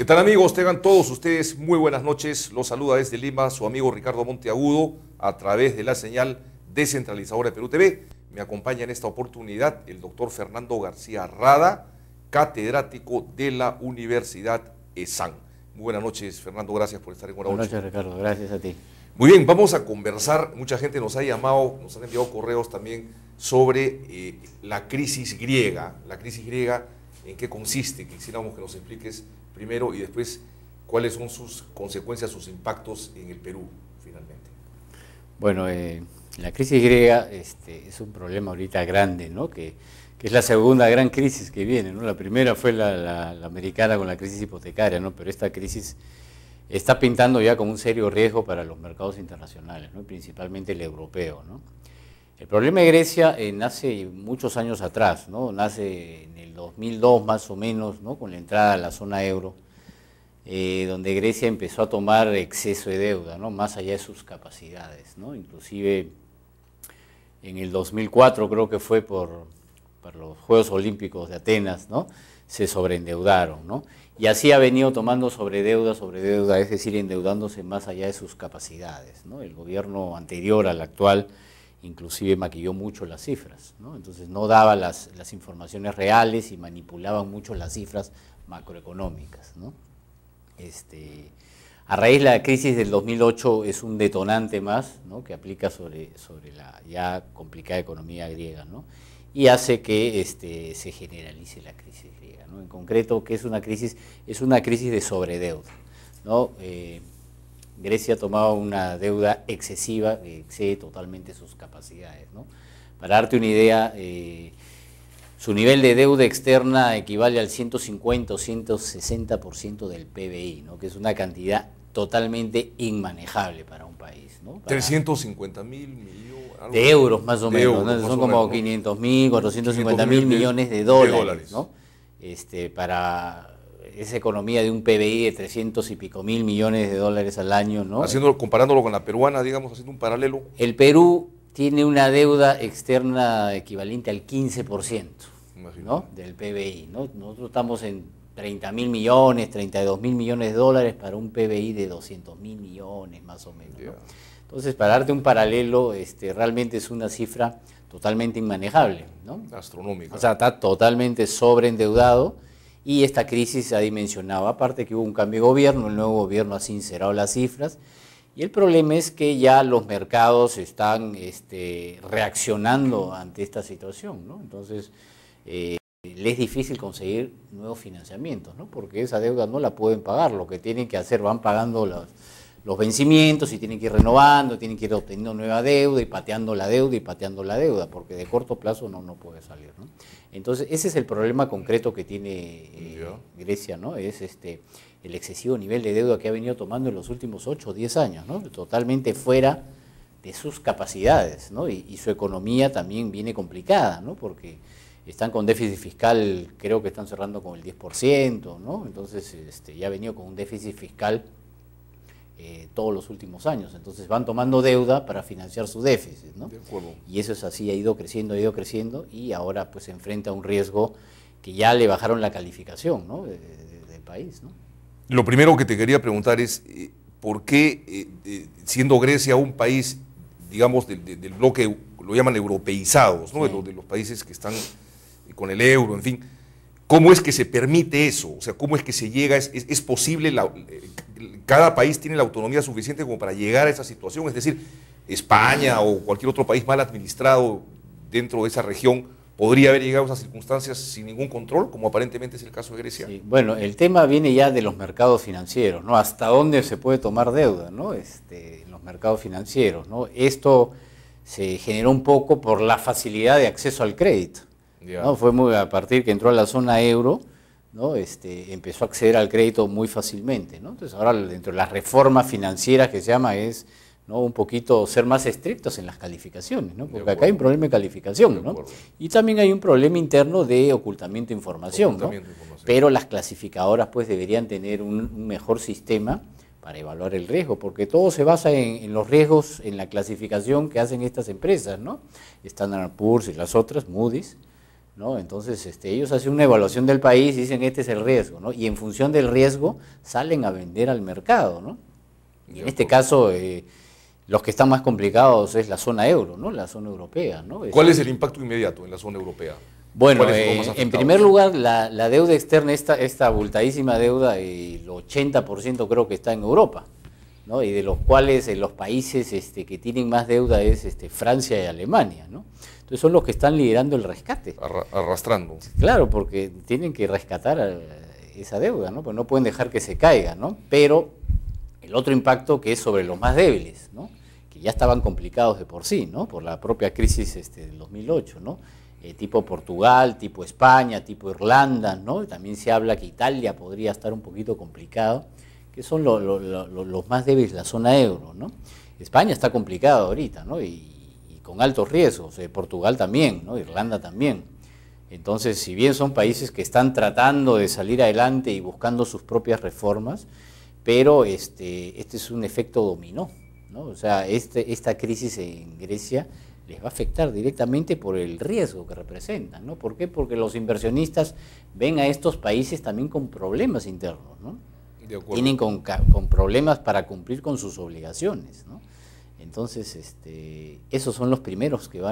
tal, amigos? Tengan todos ustedes muy buenas noches. Los saluda desde Lima su amigo Ricardo Monteagudo a través de la señal descentralizadora de Perú TV. Me acompaña en esta oportunidad el doctor Fernando García Rada, catedrático de la Universidad ESAN. Muy buenas noches, Fernando, gracias por estar en Hora 8. Buenas noches, Ricardo, gracias a ti. Muy bien, vamos a conversar. Mucha gente nos ha llamado, nos han enviado correos también sobre la crisis griega. La crisis griega, ¿en qué consiste? Quisiéramos que nos expliques primero y después cuáles son sus consecuencias, sus impactos en el Perú, finalmente. Bueno, la crisis griega es un problema ahorita grande, ¿no? Que es la segunda gran crisis que viene, ¿no? La primera fue la americana con la crisis hipotecaria, ¿no? Pero esta crisis está pintando ya como un serio riesgo para los mercados internacionales, ¿no? Principalmente el europeo, ¿no? El problema de Grecia nace muchos años atrás, ¿no? Nace en el 2002 más o menos, ¿no? Con la entrada a la zona euro, donde Grecia empezó a tomar exceso de deuda, ¿no? Más allá de sus capacidades, ¿no? Inclusive en el 2004, creo que fue por los Juegos Olímpicos de Atenas, ¿no? Se sobreendeudaron, ¿no? Y así ha venido tomando sobre deuda, es decir, endeudándose más allá de sus capacidades, ¿no? El gobierno anterior al actual inclusive maquilló mucho las cifras, ¿no? Entonces no daba las informaciones reales y manipulaban mucho las cifras macroeconómicas, ¿no? A raíz de la crisis del 2008 es un detonante más, ¿no? Que aplica sobre la ya complicada economía griega, ¿no? Y hace que se generalice la crisis griega, ¿no? En concreto, ¿qué es una crisis? Es una crisis de sobredeuda, ¿no? Grecia tomaba una deuda excesiva que excede totalmente sus capacidades, ¿no? Para darte una idea, su nivel de deuda externa equivale al 150 o 160% del PBI, ¿no? Que es una cantidad totalmente inmanejable para un país, ¿no? 350.000 millones de euros más o menos, ¿no? Son como 500.000, 450.000 millones de dólares, ¿no? Para esa economía de un PBI de 300 y pico mil millones de dólares al año, ¿no? Comparándolo con la peruana, digamos, haciendo un paralelo. El Perú tiene una deuda externa equivalente al 15%, ¿no? Del PBI, ¿no? Nosotros estamos en 30.000 millones, 32.000 millones de dólares para un PBI de 200.000 millones más o menos, ¿no? Entonces, para darte un paralelo, realmente es una cifra totalmente inmanejable, ¿no? Astronómica. O sea, está totalmente sobreendeudado. Y esta crisis se ha dimensionado, aparte que hubo un cambio de gobierno, el nuevo gobierno ha sincerado las cifras, y el problema es que ya los mercados están reaccionando ante esta situación, ¿no? Entonces, les es difícil conseguir nuevos financiamientos, ¿no? Porque esa deuda no la pueden pagar, lo que tienen que hacer, van pagando los vencimientos y tienen que ir renovando, tienen que ir obteniendo nueva deuda y pateando la deuda, porque de corto plazo no puede salir, ¿no? Entonces, ese es el problema concreto que tiene Grecia, ¿no? Es el excesivo nivel de deuda que ha venido tomando en los últimos 8 o 10 años, ¿no? Totalmente fuera de sus capacidades, ¿no? Y su economía también viene complicada, ¿no? Porque están con déficit fiscal, creo que están cerrando con el 10%, ¿no? Entonces, ya ha venido con un déficit fiscal todos los últimos años, entonces van tomando deuda para financiar su déficit, ¿no? De acuerdo. Y eso es así, ha ido creciendo y ahora pues se enfrenta a un riesgo que ya le bajaron la calificación, ¿no? del país, ¿no? Lo primero que te quería preguntar es ¿por qué, siendo Grecia un país, digamos, del bloque, lo llaman europeizados, ¿no? Sí. De los países que están con el euro, en fin, ¿cómo es que se permite eso? O sea, ¿cómo es que se llega? ¿Es posible? ¿Cada país tiene la autonomía suficiente como para llegar a esa situación? Es decir, España o cualquier otro país mal administrado dentro de esa región podría haber llegado a esas circunstancias sin ningún control, como aparentemente es el caso de Grecia. Sí. Bueno, el tema viene ya de los mercados financieros, ¿no? ¿Hasta dónde se puede tomar deuda, ¿no? En los mercados financieros, ¿no? Esto se generó un poco por la facilidad de acceso al crédito, ¿no? Fue a partir que entró a la zona euro, ¿no? Empezó a acceder al crédito muy fácilmente, ¿no? Entonces ahora dentro de las reformas financieras que se llama es, ¿no? Un poquito ser más estrictos en las calificaciones, ¿no? Porque acá hay un problema de calificación, ¿no? Y también hay un problema interno de ocultamiento de información, ¿no? Pero las clasificadoras pues deberían tener un mejor sistema para evaluar el riesgo, porque todo se basa en los riesgos, en la clasificación que hacen estas empresas, ¿no? Standard & Poor's y las otras, Moody's, ¿no? Entonces ellos hacen una evaluación del país y dicen este es el riesgo, ¿no? Y en función del riesgo salen a vender al mercado, ¿no? Y en este caso los que están más complicados es la zona euro, ¿no? La zona europea, ¿no? ¿Cuál es el impacto inmediato en la zona europea? Bueno, en primer lugar, la deuda externa, esta abultadísima deuda, el 80% creo que está en Europa, ¿no? Y de los cuales los países que tienen más deuda es Francia y Alemania, ¿no? Entonces son los que están liderando el rescate. Arrastrando. Claro, porque tienen que rescatar esa deuda, ¿no? Pues no pueden dejar que se caiga, ¿no? Pero el otro impacto que es sobre los más débiles, ¿no? Que ya estaban complicados de por sí, ¿no? Por la propia crisis del 2008, ¿no? Tipo Portugal, tipo España, tipo Irlanda, ¿no? También se habla que Italia podría estar un poquito complicado, que son los más débiles de la zona euro, ¿no? España está complicado ahorita, ¿no? Y con altos riesgos, Portugal también, ¿no? Irlanda también. Entonces, si bien son países que están tratando de salir adelante y buscando sus propias reformas, pero este es un efecto dominó, ¿no? O sea, esta crisis en Grecia les va a afectar directamente por el riesgo que representan, ¿no? ¿Por qué? Porque los inversionistas ven a estos países también con problemas internos, ¿no? Tienen con problemas para cumplir con sus obligaciones, ¿no? Entonces, esos son los primeros que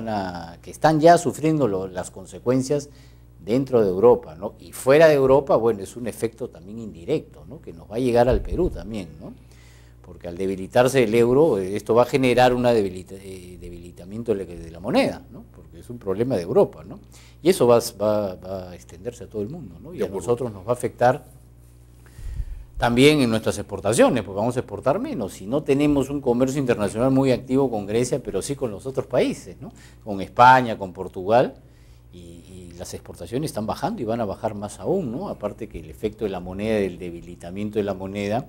están ya sufriendo las consecuencias dentro de Europa, ¿no? Y fuera de Europa, bueno, es un efecto también indirecto, ¿no? Que nos va a llegar al Perú también, ¿no? Porque al debilitarse el euro, esto va a generar un debilitamiento de la moneda, ¿no? Porque es un problema de Europa, ¿no? Y eso va a extenderse a todo el mundo, ¿no? Y a nosotros nos va a afectar también en nuestras exportaciones, porque vamos a exportar menos. Si no tenemos un comercio internacional muy activo con Grecia, pero sí con los otros países, ¿no? Con España, con Portugal, y las exportaciones están bajando y van a bajar más aún, ¿no? Aparte que el efecto de la moneda, del debilitamiento de la moneda,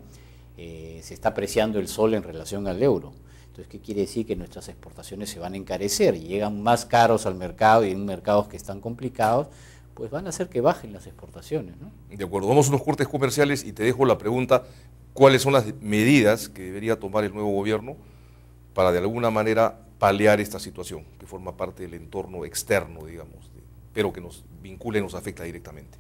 se está apreciando el sol en relación al euro. Entonces, ¿qué quiere decir? Que nuestras exportaciones se van a encarecer y llegan más caros al mercado, y en mercados que están complicados, pues van a hacer que bajen las exportaciones, ¿no? De acuerdo, vamos a unos cortes comerciales y te dejo la pregunta, ¿cuáles son las medidas que debería tomar el nuevo gobierno para de alguna manera paliar esta situación, que forma parte del entorno externo, digamos, pero que nos vincula y nos afecta directamente?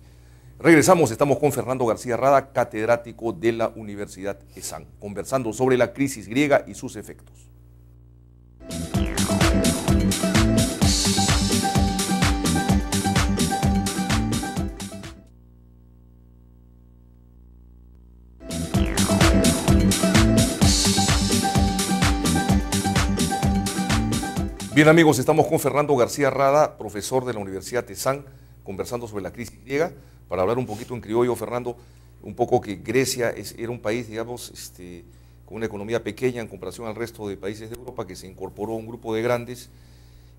Regresamos, estamos con Fernando García Rada, catedrático de la Universidad ESAN, conversando sobre la crisis griega y sus efectos. Bien amigos, estamos con Fernando García Rada, profesor de la Universidad ESAN, conversando sobre la crisis griega. Para hablar un poquito en criollo, Fernando, un poco que Grecia era un país, digamos, con una economía pequeña en comparación al resto de países de Europa, que se incorporó a un grupo de grandes,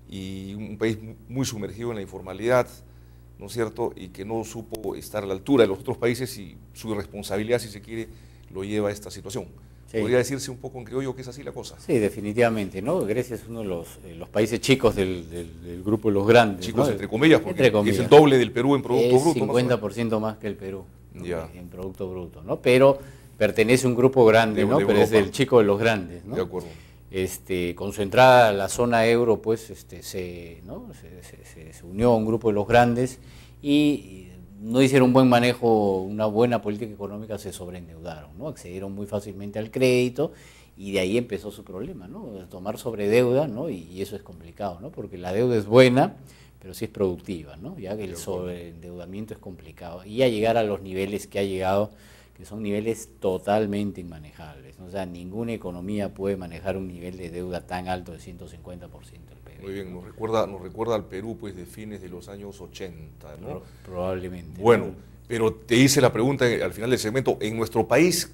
y un país muy sumergido en la informalidad, ¿no es cierto?, y que no supo estar a la altura de los otros países, y su irresponsabilidad, si se quiere, lo lleva a esta situación. Sí. ¿Podría decirse un poco en criollo que es así la cosa? Sí, definitivamente, ¿no? Grecia es uno de los países chicos del grupo de los grandes. Chicos, ¿no? entre comillas, porque es el doble del Perú en Producto Bruto. 50% más que el Perú, ¿no? En Producto Bruto, ¿no? Pero pertenece a un grupo grande, ¿no? Pero es el chico de los grandes, ¿no? De acuerdo. Concentrada la zona euro, pues, se unió a un grupo de los grandes y no hicieron un buen manejo, una buena política económica, se sobreendeudaron, ¿no? Accedieron muy fácilmente al crédito y de ahí empezó su problema, ¿no? Tomar sobredeuda, ¿no? Y eso es complicado, ¿no? Porque la deuda es buena, pero sí es productiva, ¿no? Ya que el sobreendeudamiento es complicado. Y a llegar a los niveles que ha llegado, que son niveles totalmente inmanejables, ¿no? O sea, ninguna economía puede manejar un nivel de deuda tan alto de 150% del PIB. Muy bien, nos recuerda al Perú, pues, de fines de los años 80, ¿no? Probablemente. Bueno, pero te hice la pregunta al final del segmento, ¿en nuestro país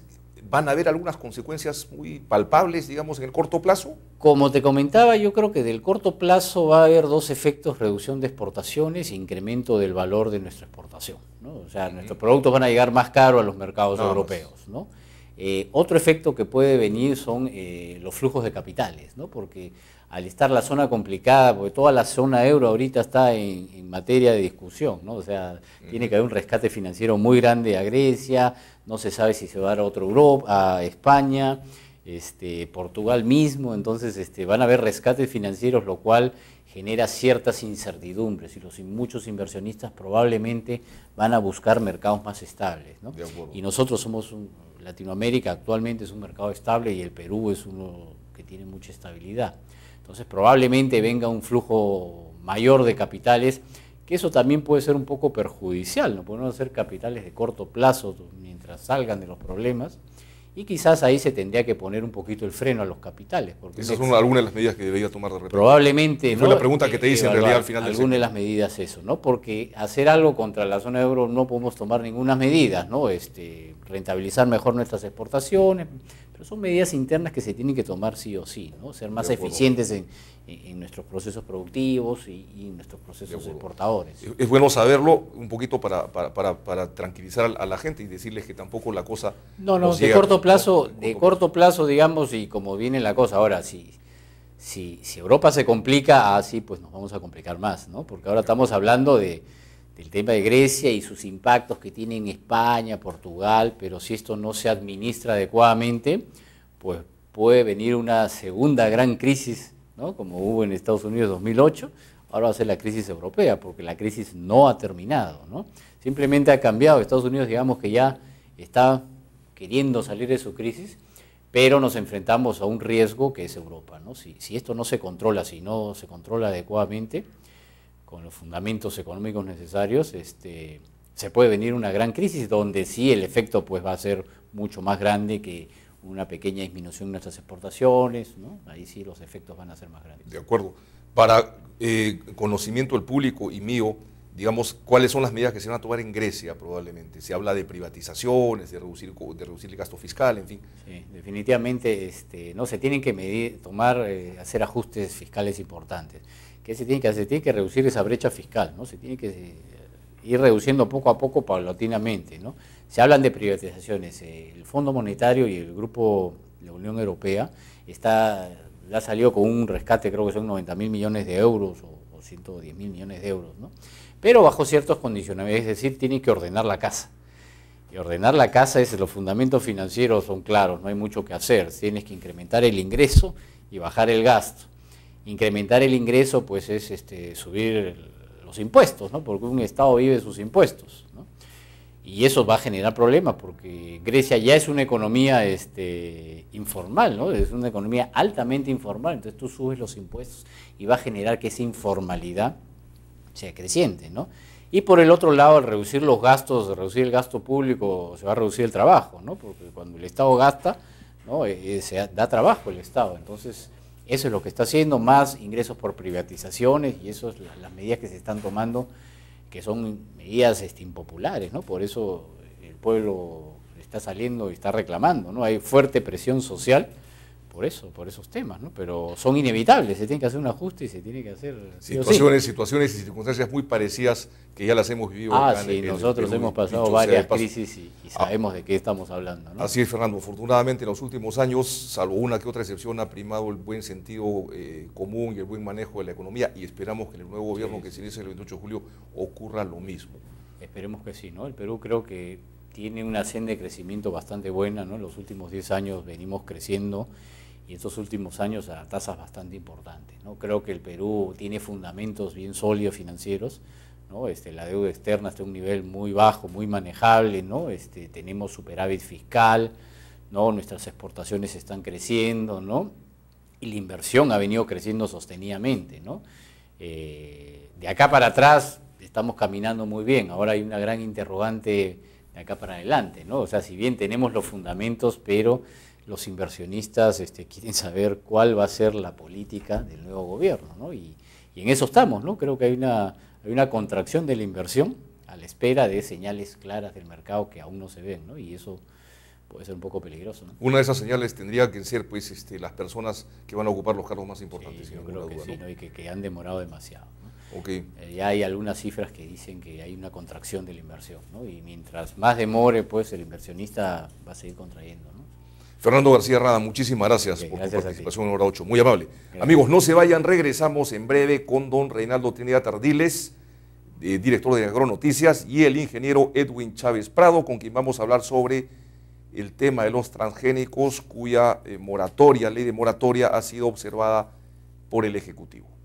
van a haber algunas consecuencias muy palpables, digamos, en el corto plazo? Como te comentaba, yo creo que del corto plazo va a haber dos efectos: reducción de exportaciones e incremento del valor de nuestra exportación, ¿no? O sea, nuestros productos van a llegar más caros a los mercados europeos, ¿no? Otro efecto que puede venir son los flujos de capitales, ¿no? Porque al estar la zona complicada, porque toda la zona euro ahorita está en materia de discusión, ¿no? O sea, tiene que haber un rescate financiero muy grande a Grecia, no se sabe si se va a dar a otro Europa, a España, Portugal mismo, entonces van a haber rescates financieros, lo cual genera ciertas incertidumbres y muchos inversionistas probablemente van a buscar mercados más estables, ¿no? Y nosotros Latinoamérica actualmente es un mercado estable y el Perú es uno que tiene mucha estabilidad. Entonces probablemente venga un flujo mayor de capitales, que eso también puede ser un poco perjudicial, no podemos hacer capitales de corto plazo mientras salgan de los problemas, y quizás ahí se tendría que poner un poquito el freno a los capitales. Porque esas son algunas de las medidas que debería tomar de repente. Probablemente, ¿no? Fue la pregunta que te hice en realidad al final del algunas de las medidas eso, ¿no? Porque hacer algo contra la zona euro no podemos tomar ninguna medida, ¿no? Rentabilizar mejor nuestras exportaciones, pero son medidas internas que se tienen que tomar sí o sí, ¿no? Ser más eficientes en nuestros procesos productivos y nuestros procesos exportadores. Es bueno saberlo un poquito para tranquilizar a la gente y decirles que tampoco la cosa... No, de corto plazo, digamos, y como viene la cosa. Ahora, si Europa se complica, sí, pues nos vamos a complicar más, ¿no? Porque ahora estamos hablando del tema de Grecia y sus impactos que tiene en España, Portugal, pero si esto no se administra adecuadamente, pues puede venir una segunda gran crisis, ¿no? Como hubo en Estados Unidos en 2008, ahora va a ser la crisis europea, porque la crisis no ha terminado, ¿no? Simplemente ha cambiado. Estados Unidos, digamos que ya está queriendo salir de su crisis, pero nos enfrentamos a un riesgo que es Europa, ¿no? Si esto no se controla, si no se controla adecuadamente, con los fundamentos económicos necesarios, se puede venir una gran crisis donde sí el efecto pues va a ser mucho más grande que una pequeña disminución en nuestras exportaciones, ¿no? Ahí sí los efectos van a ser más grandes. De acuerdo. Para conocimiento del público y mío, digamos, ¿cuáles son las medidas que se van a tomar en Grecia probablemente? Se habla de privatizaciones, de reducir el gasto fiscal, en fin. Sí, definitivamente no se tienen que hacer ajustes fiscales importantes. ¿Qué se tiene que hacer? Se tiene que reducir esa brecha fiscal, ¿no? Se tiene que ir reduciendo poco a poco, paulatinamente, ¿no? Se hablan de privatizaciones. El Fondo Monetario y el Grupo de la Unión Europea ha salido con un rescate, creo que son 90.000 millones de euros o 110.000 millones de euros, ¿no? Pero bajo ciertos condicionamientos, es decir, tiene que ordenar la casa. Y ordenar la casa los fundamentos financieros son claros, no hay mucho que hacer. Tienes que incrementar el ingreso y bajar el gasto. Incrementar el ingreso pues es subir los impuestos, ¿no? Porque un Estado vive de sus impuestos, ¿no? Y eso va a generar problemas porque Grecia ya es una economía informal, ¿no? Es una economía altamente informal, entonces tú subes los impuestos y va a generar que esa informalidad sea creciente, ¿no? Y por el otro lado, al reducir los gastos, reducir el gasto público, se va a reducir el trabajo, ¿no? Porque cuando el Estado gasta, ¿no? Da trabajo el Estado, entonces eso es lo que está haciendo, más ingresos por privatizaciones, y eso es las medidas que se están tomando, que son medidas impopulares, ¿no? Por eso el pueblo está saliendo y está reclamando, ¿no? Hay fuerte presión social por esos temas, ¿no? Pero son inevitables, se tiene que hacer un ajuste y se tiene que hacer... Situaciones y circunstancias muy parecidas que ya las hemos vivido. Sí, nosotros hemos pasado varias crisis y sabemos de qué estamos hablando, ¿no? Así es, Fernando. Afortunadamente en los últimos años, salvo una que otra excepción, ha primado el buen sentido común y el buen manejo de la economía, y esperamos que en el nuevo gobierno que se inicie el 28 de julio ocurra lo mismo. Esperemos que sí, ¿no? El Perú creo que tiene una senda de crecimiento bastante buena, ¿no? En los últimos 10 años venimos creciendo, y estos últimos años a tasas bastante importantes, ¿no? Creo que el Perú tiene fundamentos bien sólidos financieros, ¿no? La deuda externa está a un nivel muy bajo, muy manejable, ¿no? Tenemos superávit fiscal, ¿no? Nuestras exportaciones están creciendo, ¿no? Y la inversión ha venido creciendo sostenidamente, ¿no? De acá para atrás estamos caminando muy bien, ahora hay una gran interrogante de acá para adelante, ¿no? O sea, si bien tenemos los fundamentos, pero los inversionistas quieren saber cuál va a ser la política del nuevo gobierno, ¿no? Y en eso estamos, ¿no? Creo que hay una contracción de la inversión a la espera de señales claras del mercado que aún no se ven, ¿no? Y eso puede ser un poco peligroso, ¿no? Una de esas señales tendría que ser pues las personas que van a ocupar los cargos más importantes. Sí, yo creo que duda, sí, ¿no? Y que han demorado demasiado, ¿no? Okay. Ya hay algunas cifras que dicen que hay una contracción de la inversión, ¿no? Y mientras más demore, pues el inversionista va a seguir contrayendo, ¿no? Fernando García Rada, muchísimas gracias por tu participación en Hora 8, muy amable. Gracias. Amigos, no se vayan, regresamos en breve con don Reinaldo Trinidad Ardiles, director de Agronoticias, y el ingeniero Edwin Chávez Prado, con quien vamos a hablar sobre el tema de los transgénicos, cuya ley de moratoria ha sido observada por el Ejecutivo.